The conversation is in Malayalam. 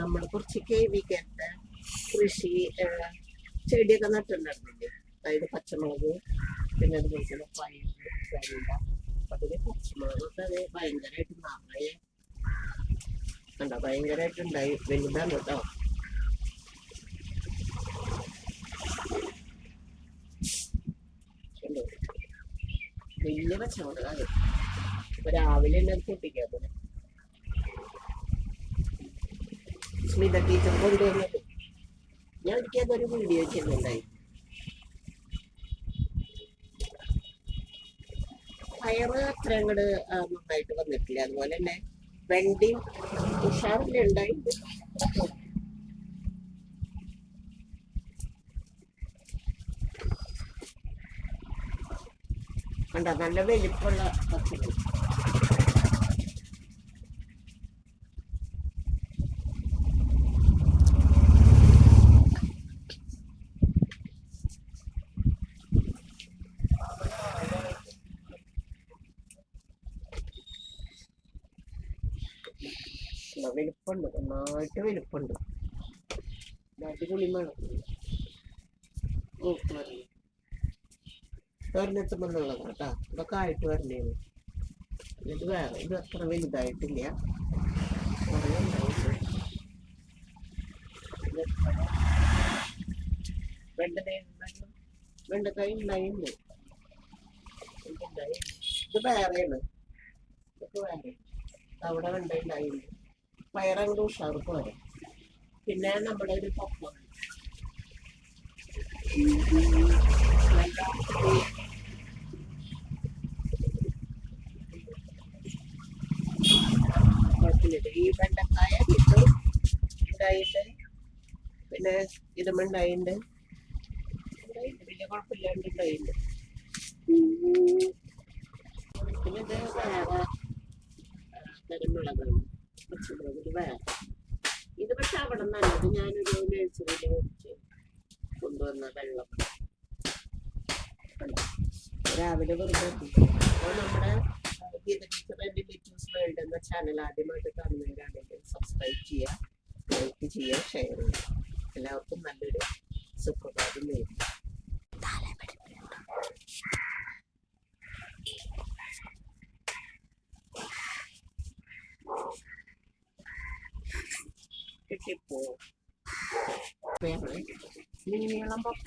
നമ്മൾ കുറച്ച് കേവിക്കത്തെ കൃഷി ചെടിയൊക്കെ നട്ടിട്ടുണ്ടായിരുന്നില്ലേ. അതായത് പച്ചമുളക്, പിന്നെ അതുപോലെ തന്നെ പയർ, വെണ്ട. അതിന് പച്ചമുളകൊക്കെ അത് ഭയങ്കരമായിട്ട് നിറയെ കണ്ടോ, ഭയങ്കരമായിട്ടുണ്ടായി. വലുതാണ് കേട്ടോ. വലിയ പച്ചമുളക് അത് ഇപ്പൊ രാവിലെ തന്നെ അത് പൊട്ടിക്കാൻ പോലെ. സ്മിത ടീച്ചർ കൊണ്ടുവന്നത് ഞാൻ ഒരിക്കൽ വീഡിയോ ചെയ്യുന്നുണ്ടായി. പയറ് അത്ര അങ്ങോട്ട് നന്നായിട്ട് വന്നിട്ടില്ല. അതുപോലെ തന്നെ വെണ്ടയും ഉഷാറില്ല ഉണ്ടായിട്ട്. കണ്ടോ, നല്ല വലിപ്പമുള്ള പച്ചക്കറി. വലിപ്പുണ്ട്, നന്നായിട്ട് വലിപ്പുണ്ട്. അടിപൊളി മണം. ഒരെണ്ണത്തുമ്പോഴുള്ളത് കേട്ടോ. ഇതൊക്കെ ആയിട്ട് വരണേന്ന്. ഇത് വേറെ, ഇത് അത്ര വലുതായിട്ടില്ല. കുറേ ഉണ്ടായിട്ട് വെണ്ടക്കായി ഉണ്ടായിട്ടുണ്ട്. ഇത് വേറെയാണ്, ഇതൊക്കെ വേറെ. അവിടെ വെണ്ട ഉണ്ടായിട്ടുണ്ട്. പയറങ്ങോട്ട് ഉഷാറ് പോരെ. പിന്നെ നമ്മുടെ ഒരു പപ്പ ഈ വെണ്ടക്കായ കിട്ടും ഉണ്ടായിട്ട്. പിന്നെ ഇതുമുണ്ടായിട്ടുണ്ട്. വലിയ കുഴപ്പമില്ലാണ്ട് ഉണ്ടായിട്ടുണ്ട്. പിന്നെ ഇത് വേറെ തരം മുളകാണ്, പച്ചമുളക്. ഇത് വേറെ. ഇത് പക്ഷെ അവിടെ നല്ലത് ഞാനൊരു നഴ്സറിയിൽ വെച്ച് കൊണ്ടുവന്ന വെള്ളം രാവിലെ വെറുതെ. അപ്പോൾ നമ്മുടെ ഗീത ടീച്ചർ ലിറ്റൂസ് വേൾഡ് എന്ന ചാനൽ ആദ്യമായിട്ട് കാണുന്നവരാണെങ്കിൽ സബ്സ്ക്രൈബ് ചെയ്യുക, ലൈക്ക് ചെയ്യുക, ഷെയർ ചെയ്യുക. എല്ലാവർക്കും നല്ലൊരു സുപ്രഭാതം നേരുന്നു. കിട്ടിപ്പോ നീളം പപ്പ.